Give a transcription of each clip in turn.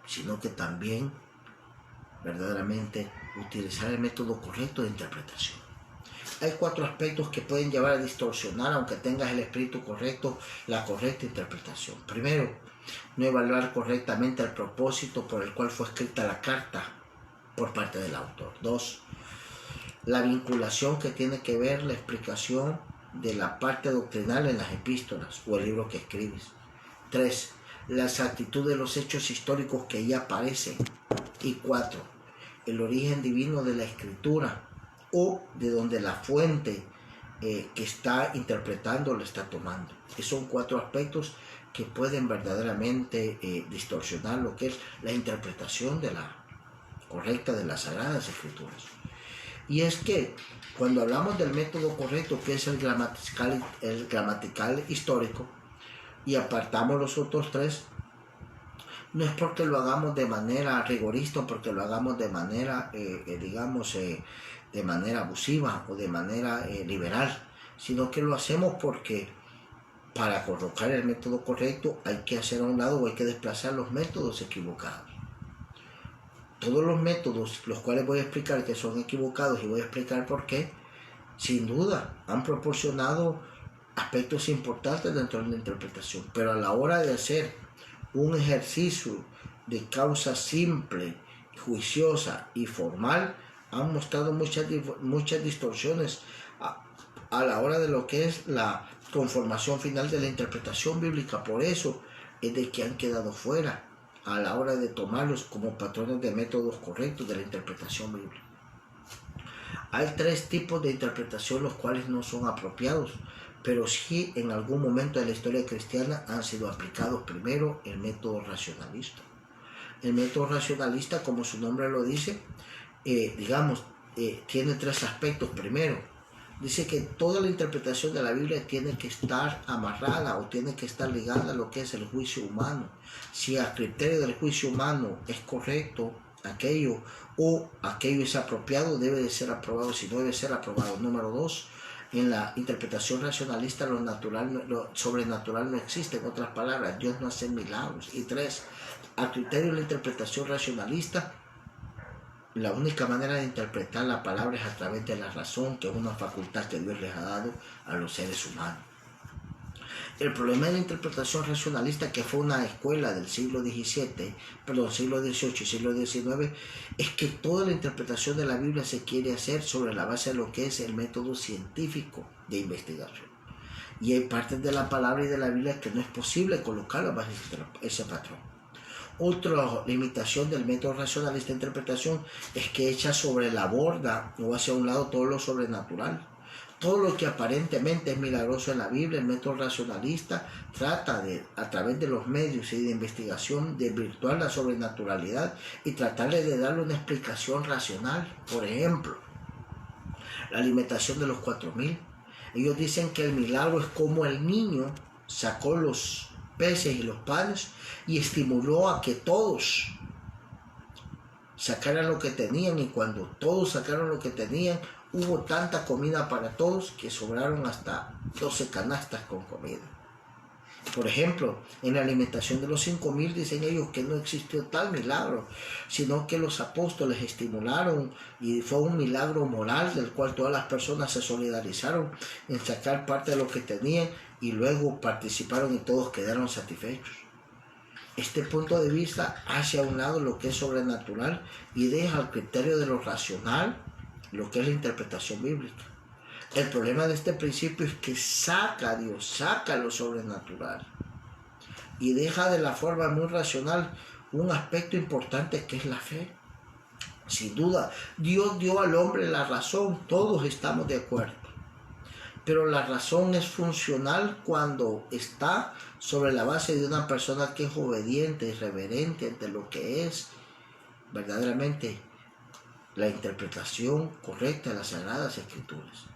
sino que también verdaderamente utilizar el método correcto de interpretación. Hay 4 aspectos que pueden llevar a distorsionar, aunque tengas el espíritu correcto, la correcta interpretación. Primero, no evaluar correctamente el propósito por el cual fue escrita la carta por parte del autor. 2, la vinculación que tiene que ver la explicación de la parte doctrinal en las epístolas o el libro que escribes. 3, la exactitud de los hechos históricos que ahí aparecen. Y 4, el origen divino de la escritura o de donde la fuente que está interpretando lo está tomando. Esos son 4 aspectos que pueden verdaderamente distorsionar lo que es la interpretación de la correcta de las Sagradas Escrituras. Y es que cuando hablamos del método correcto, que es el gramatical histórico, y apartamos los otros 3, no es porque lo hagamos de manera rigorista, porque lo hagamos de manera, de manera abusiva o de manera liberal, sino que lo hacemos porque para colocar el método correcto hay que hacer a un lado o hay que desplazar los métodos equivocados. Todos los métodos, los cuales voy a explicar que son equivocados y voy a explicar por qué, sin duda han proporcionado aspectos importantes dentro de la interpretación, pero a la hora de hacer un ejercicio de causa simple, juiciosa y formal, han mostrado muchas distorsiones a la hora de lo que es la conformación final de la interpretación bíblica. Por eso es de que han quedado fuera a la hora de tomarlos como patrones de métodos correctos de la interpretación bíblica. Hay 3 tipos de interpretación los cuales no son apropiados, pero sí en algún momento de la historia cristiana han sido aplicados. Primero, el método racionalista. El método racionalista, como su nombre lo dice, tiene 3 aspectos. Primero, dice que toda la interpretación de la Biblia tiene que estar amarrada o tiene que estar ligada a lo que es el juicio humano. Si a criterio del juicio humano es correcto aquello o aquello es apropiado, debe de ser aprobado, si no debe ser aprobado. Número 2, en la interpretación racionalista lo sobrenatural no existe. En otras palabras, Dios no hace milagros. Y 3, a criterio de la interpretación racionalista, la única manera de interpretar la palabra es a través de la razón, que es una facultad que Dios les ha dado a los seres humanos. El problema de la interpretación racionalista, que fue una escuela del siglo XVIII y siglo XIX, es que toda la interpretación de la Biblia se quiere hacer sobre la base de lo que es el método científico de investigación. Y hay partes de la palabra y de la Biblia que no es posible colocarla bajo ese patrón. Otra limitación del método racionalista de interpretación es que echa sobre la borda o hacia un lado todo lo sobrenatural. Todo lo que aparentemente es milagroso en la Biblia, el método racionalista trata de, a través de los medios y de investigación, de virtuar la sobrenaturalidad y tratarle de darle una explicación racional. Por ejemplo, la alimentación de los 4,000. Ellos dicen que el milagro es como el niño sacó los peces y los panes y estimuló a que todos sacaran lo que tenían, y cuando todos sacaron lo que tenían, hubo tanta comida para todos que sobraron hasta 12 canastas con comida. Por ejemplo, en la alimentación de los 5,000 dicen ellos que no existió tal milagro, sino que los apóstoles estimularon y fue un milagro moral del cual todas las personas se solidarizaron en sacar parte de lo que tenían y luego participaron y todos quedaron satisfechos. Este punto de vista hace a un lado lo que es sobrenatural y deja al criterio de lo racional lo que es la interpretación bíblica. El problema de este principio es que saca a Dios, saca lo sobrenatural y deja de la forma muy racional un aspecto importante que es la fe. Sin duda, Dios dio al hombre la razón, todos estamos de acuerdo. Pero la razón es funcional cuando está sobre la base de una persona que es obediente y reverente ante lo que es verdaderamente la interpretación correcta de las Sagradas Escrituras.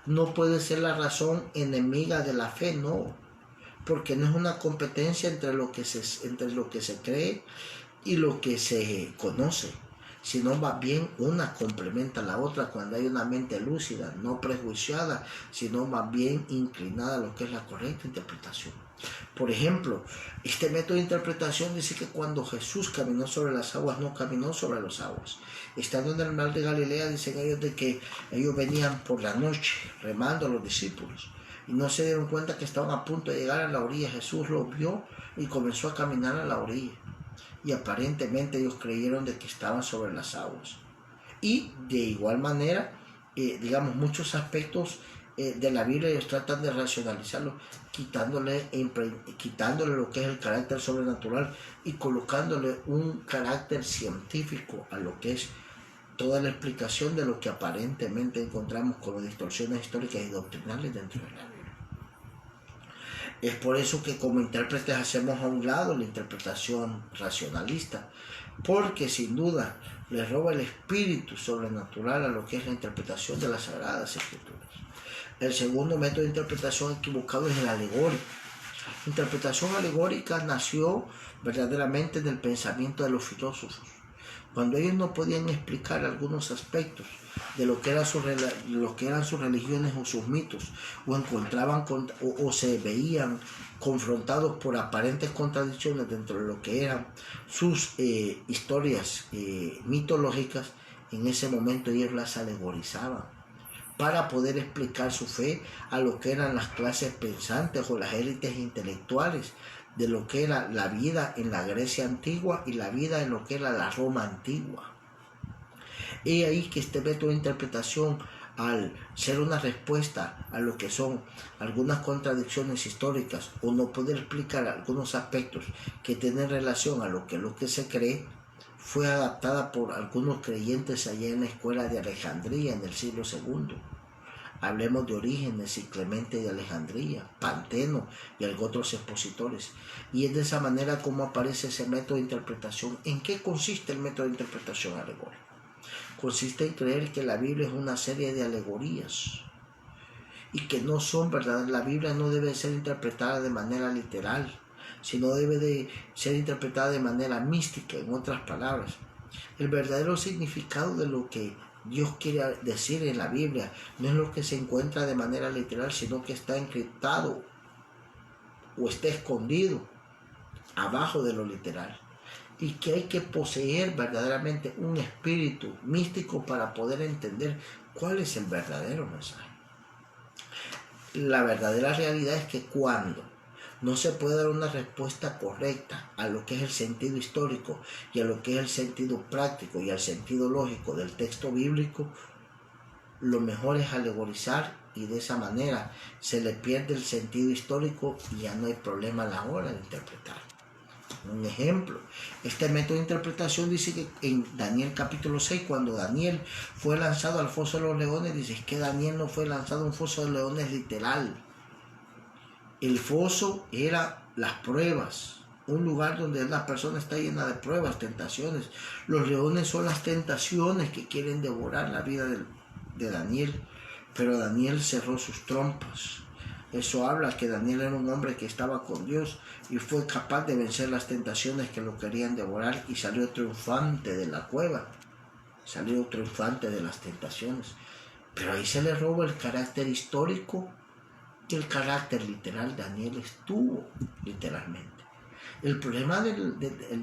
No puede ser la razón enemiga de la fe, no, porque no es una competencia entre lo que se cree y lo que se conoce, sino más bien una complementa a la otra cuando hay una mente lúcida, no prejuiciada, sino más bien inclinada a lo que es la correcta interpretación. Por ejemplo, este método de interpretación dice que cuando Jesús caminó sobre las aguas, no caminó sobre las aguas. Estando en el mar de Galilea, dicen ellos de que ellos venían por la noche remando a los discípulos y no se dieron cuenta que estaban a punto de llegar a la orilla. Jesús los vio y comenzó a caminar a la orilla. Y aparentemente ellos creyeron de que estaban sobre las aguas. Y de igual manera, digamos, muchos aspectos de la Biblia ellos tratan de racionalizarlo, quitándole lo que es el carácter sobrenatural y colocándole un carácter científico a lo que es toda la explicación de lo que aparentemente encontramos como distorsiones históricas y doctrinales dentro de la Biblia. Es por eso que como intérpretes hacemos a un lado la interpretación racionalista, porque sin duda le roba el espíritu sobrenatural a lo que es la interpretación de las Sagradas Escrituras. El segundo método de interpretación equivocado es el alegórico. La interpretación alegórica nació verdaderamente en el pensamiento de los filósofos. Cuando ellos no podían explicar algunos aspectos de lo que eran sus religiones o sus mitos, o encontraban o se veían confrontados por aparentes contradicciones dentro de lo que eran sus historias mitológicas, en ese momento ellos las alegorizaban para poder explicar su fe a lo que eran las clases pensantes o las élites intelectuales de lo que era la vida en la Grecia antigua y la vida en lo que era la Roma antigua. Y ahí que este método de interpretación, al ser una respuesta a lo que son algunas contradicciones históricas o no poder explicar algunos aspectos que tienen relación a lo que se cree, fue adaptada por algunos creyentes allá en la escuela de Alejandría en el siglo II. Hablemos de Orígenes y Clemente de Alejandría, Panteno y otros expositores. Y es de esa manera como aparece ese método de interpretación. ¿En qué consiste el método de interpretación alegórica? Consiste en creer que la Biblia es una serie de alegorías y que no son verdad. La Biblia no debe ser interpretada de manera literal, sino debe de ser interpretada de manera mística. En otras palabras, el verdadero significado de lo que Dios quiere decir en la Biblia no es lo que se encuentra de manera literal, sino que está encriptado o está escondido abajo de lo literal, y que hay que poseer verdaderamente un espíritu místico para poder entender cuál es el verdadero mensaje. La verdadera realidad es que cuando no se puede dar una respuesta correcta a lo que es el sentido histórico y a lo que es el sentido práctico y al sentido lógico del texto bíblico, lo mejor es alegorizar, y de esa manera se le pierde el sentido histórico y ya no hay problema a la hora de interpretar. Un ejemplo, este método de interpretación dice que en Daniel capítulo 6, cuando Daniel fue lanzado al foso de los leones, dice que Daniel no fue lanzado a un foso de leones literal. El foso era las pruebas, un lugar donde la persona está llena de pruebas, tentaciones. Los leones son las tentaciones que quieren devorar la vida de Daniel, pero Daniel cerró sus trompas. Eso habla que Daniel era un hombre que estaba con Dios y fue capaz de vencer las tentaciones que lo querían devorar y salió triunfante de la cueva, salió triunfante de las tentaciones. Pero ahí se le roba el carácter histórico y el carácter literal. Daniel estuvo literalmente. El problema de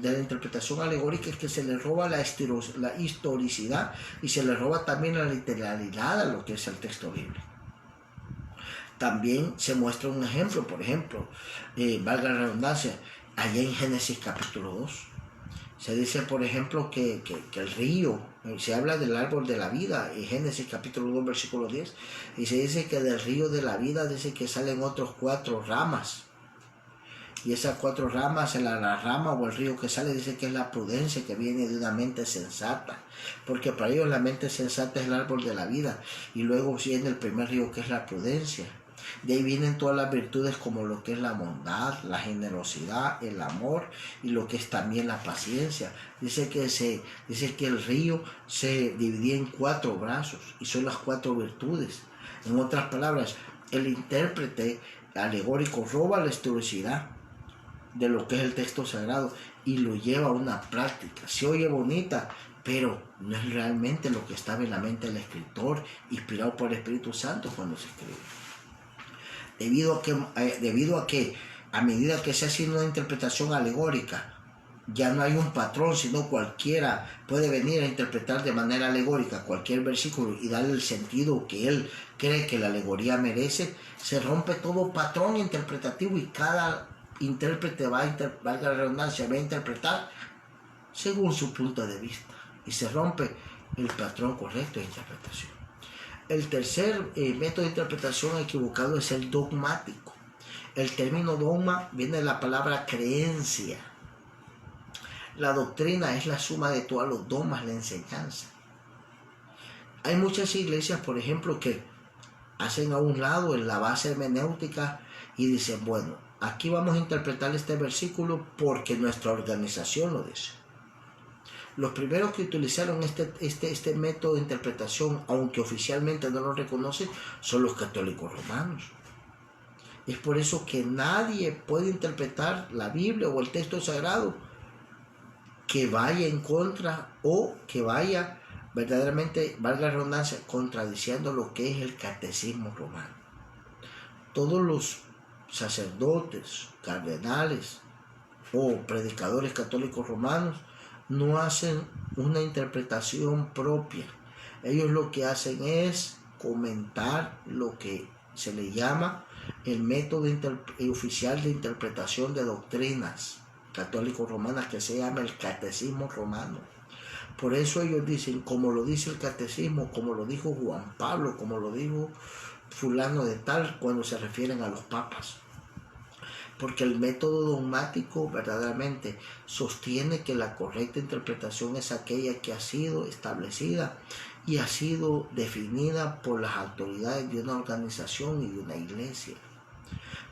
la interpretación alegórica es que se le roba la historicidad y se le roba también la literalidad a lo que es el texto bíblico. También se muestra un ejemplo, por ejemplo, valga la redundancia, allá en Génesis capítulo 2. Se dice, por ejemplo, que el río, se habla del árbol de la vida, en Génesis capítulo 2, versículo 10, y se dice que del río de la vida dice que salen otros 4 ramas. Y esas 4 ramas, la rama o el río que sale, dice que es la prudencia que viene de una mente sensata. Porque para ellos la mente sensata es el árbol de la vida. Y luego viene el primer río que es la prudencia. De ahí vienen todas las virtudes como lo que es la bondad, la generosidad, el amor y lo que es también la paciencia. Dice que el río se dividía en 4 brazos y son las 4 virtudes. En otras palabras, el intérprete alegórico roba la historicidad de lo que es el texto sagrado y lo lleva a una práctica. Se oye bonita, pero no es realmente lo que estaba en la mente del escritor, inspirado por el Espíritu Santo cuando se escribe. Debido a que a medida que se hace una interpretación alegórica, ya no hay un patrón, sino cualquiera puede venir a interpretar de manera alegórica cualquier versículo y darle el sentido que él cree que la alegoría merece. Se rompe todo patrón interpretativo y cada intérprete valga la redundancia, va a interpretar según su punto de vista y se rompe el patrón correcto de interpretación. El tercer método de interpretación equivocado es el dogmático. El término dogma viene de la palabra creencia. La doctrina es la suma de todos los dogmas, la enseñanza. Hay muchas iglesias, por ejemplo, que hacen a un lado en la base hermenéutica y dicen, bueno, aquí vamos a interpretar este versículo porque nuestra organización lo dice. Los primeros que utilizaron este método de interpretación, aunque oficialmente no lo reconocen, son los católicos romanos. Es por eso que nadie puede interpretar la Biblia o el texto sagrado que vaya en contra o que vaya verdaderamente, valga la redundancia, contradiciendo lo que es el catecismo romano. Todos los sacerdotes, cardenales o predicadores católicos romanos no hacen una interpretación propia. Ellos lo que hacen es comentar lo que se le llama el método oficial de interpretación de doctrinas católicos romanas, que se llama el catecismo romano. Por eso ellos dicen, como lo dice el catecismo, como lo dijo Juan Pablo, como lo dijo fulano de tal, cuando se refieren a los papas. Porque el método dogmático verdaderamente sostiene que la correcta interpretación es aquella que ha sido establecida y ha sido definida por las autoridades de una organización y de una iglesia.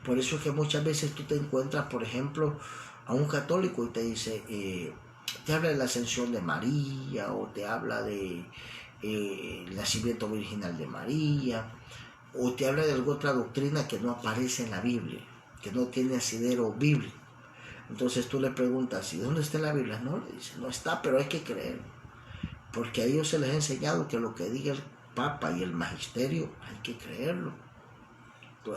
Por eso es que muchas veces tú te encuentras, por ejemplo, a un católico y te dice, te habla de la ascensión de María, o te habla de el nacimiento virginal de María, o te habla de alguna otra doctrina que no aparece en la Biblia, que no tiene asidero bíblico. Entonces tú le preguntas, ¿y dónde está en la Biblia? No, le dice, no está, pero hay que creer, porque a ellos se les ha enseñado que lo que diga el Papa y el Magisterio hay que creerlo.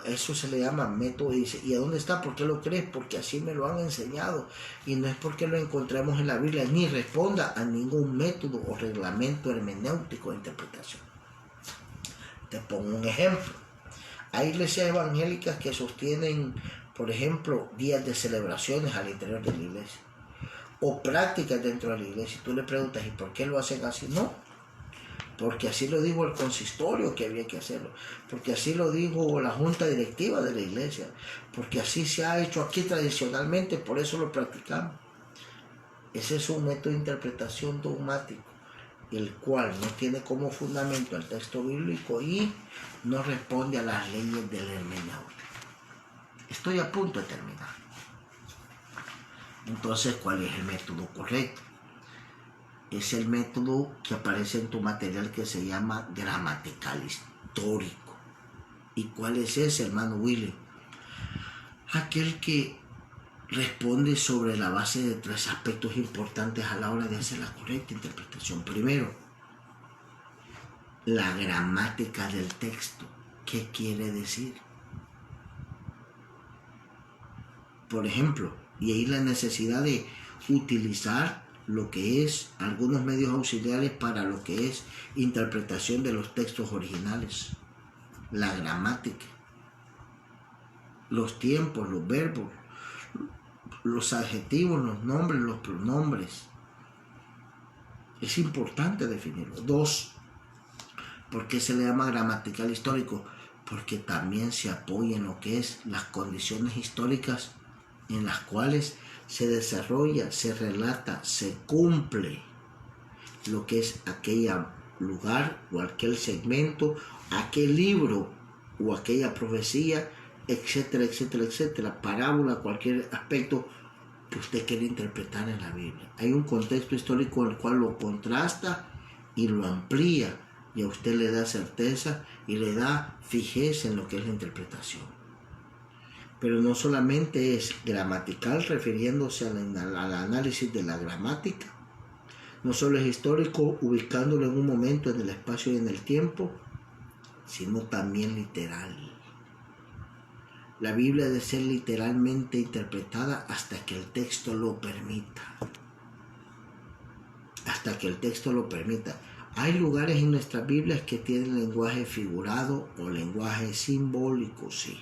Eso se le llama método. Y dice, ¿y a dónde está? ¿Por qué lo crees? Porque así me lo han enseñado. Y no es porque lo encontremos en la Biblia, ni responda a ningún método o reglamento hermenéutico de interpretación. Te pongo un ejemplo. Hay iglesias evangélicas que sostienen, por ejemplo, días de celebraciones al interior de la iglesia, o prácticas dentro de la iglesia. Y tú le preguntas, ¿y por qué lo hacen así? No, porque así lo dijo el consistorio que había que hacerlo, porque así lo dijo la junta directiva de la iglesia, porque así se ha hecho aquí tradicionalmente, por eso lo practicamos. Ese es un método de interpretación dogmático, el cual no tiene como fundamento el texto bíblico y no responde a las leyes de la hermenéutica. Estoy a punto de terminar. Entonces, ¿cuál es el método correcto? Es el método que aparece en tu material, que se llama gramatical histórico. ¿Y cuál es ese, hermano Willy? Aquel que responde sobre la base de 3 aspectos importantes a la hora de hacer la correcta interpretación. Primero, la gramática del texto. ¿Qué quiere decir? Por ejemplo, y ahí la necesidad de utilizar lo que es algunos medios auxiliares para lo que es interpretación de los textos originales, la gramática, los tiempos, los verbos, los adjetivos, los nombres, los pronombres. Es importante definirlo. 2, ¿por qué se le llama gramatical histórico? Porque también se apoya en lo que es las condiciones históricas en las cuales se desarrolla, se relata, se cumple lo que es aquel lugar o aquel segmento, aquel libro o aquella profecía, etcétera, etcétera, etcétera, parábola, cualquier aspecto que usted quiere interpretar en la Biblia. Hay un contexto histórico en el cual lo contrasta y lo amplía, y a usted le da certeza y le da fijeza en lo que es la interpretación. Pero no solamente es gramatical, refiriéndose al análisis de la gramática, no solo es histórico, ubicándolo en un momento en el espacio y en el tiempo, sino también literal. La Biblia debe ser literalmente interpretada hasta que el texto lo permita. Hasta que el texto lo permita. Hay lugares en nuestras Biblias que tienen lenguaje figurado o lenguaje simbólico, sí.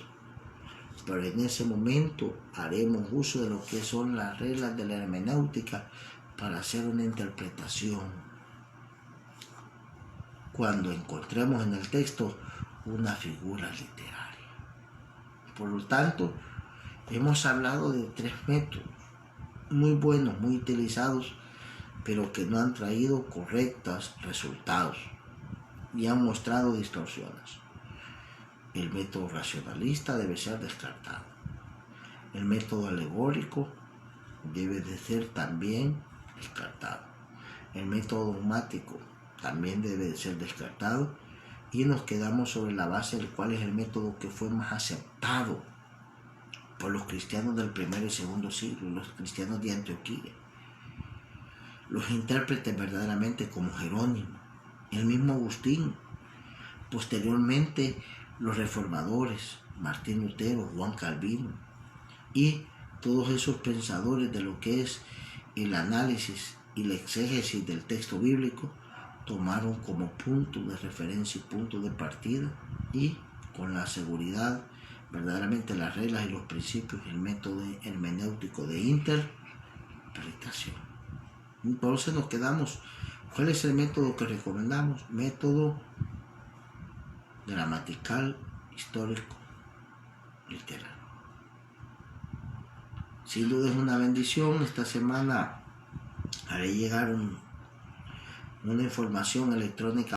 Pero en ese momento haremos uso de lo que son las reglas de la hermenéutica para hacer una interpretación. Cuando encontremos en el texto una figura literaria. Por lo tanto, hemos hablado de 3 métodos muy buenos, muy utilizados, pero que no han traído correctos resultados y han mostrado distorsiones. El método racionalista debe ser descartado. El método alegórico debe de ser también descartado. El método dogmático también debe de ser descartado y nos quedamos sobre la base del cual es el método que fue más aceptado por los cristianos del primer y segundo siglo, los cristianos de Antioquía. Los intérpretes verdaderamente como Jerónimo, el mismo Agustín, posteriormente los reformadores, Martín Lutero, Juan Calvino, y todos esos pensadores de lo que es el análisis y la exégesis del texto bíblico, tomaron como punto de referencia y punto de partida y con la seguridad verdaderamente las reglas y los principios y el método hermenéutico de interpretación. Entonces nos quedamos, ¿cuál es el método que recomendamos? Método gramatical, histórico, literal. Sin duda es una bendición. Esta semana haré llegar una información electrónica